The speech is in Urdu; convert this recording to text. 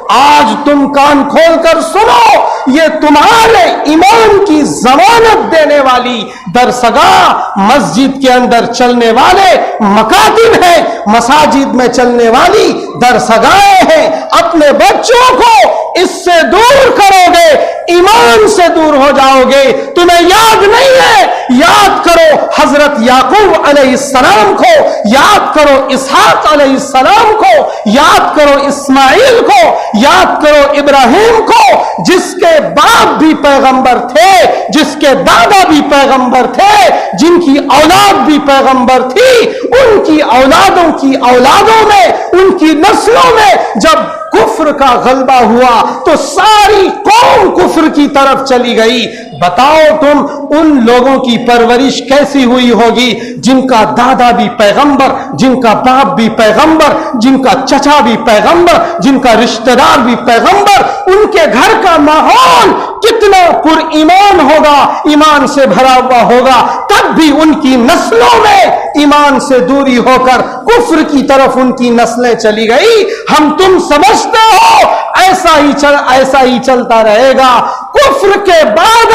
آج تم کان کھول کر سنو، یہ تمہارے ایمان کی ضمانت دینے والی درسگاہ مسجد کے اندر چلنے والے مکاتب ہیں، مساجد میں چلنے والی درسگاہیں ہیں۔ اپنے بچوں کو اس سے دور کرو گے، ایمان سے دور ہو جاؤ گے۔ تمہیں یاد نہیں ہے؟ یاد کرو حضرت یعقوب علیہ السلام کو، یاد کرو اسحاق علیہ السلام کو، یاد کرو اسماعیل کو، یاد کرو ابراہیم کو، جس کے باپ بھی پیغمبر تھے، جس کے دادا بھی پیغمبر تھے، جن کی اولاد بھی پیغمبر تھی۔ ان کی اولادوں کی اولادوں میں، ان کی نسلوں میں جب کفر کا غلبہ ہوا تو ساری قوم کفر کی طرف چلی گئی۔ بتاؤ تم ان لوگوں کی پرورش کیسی ہوئی ہوگی جن کا دادا بھی پیغمبر، جن کا باپ بھی پیغمبر، جن کا چچا بھی پیغمبر، جن کا رشتہ دار بھی پیغمبر۔ ان کے گھر کا ماحول کتنا پر ایمان ہوگا، ایمان سے بھرا ہوا ہوگا، تب بھی ان کی نسلوں میں ایمان سے دوری ہو کر کفر کی طرف ان کی نسلیں چلی گئی۔ ہم تم سمجھتے ہو ایسا ہی چلتا رہے گا؟ کفر کے بعد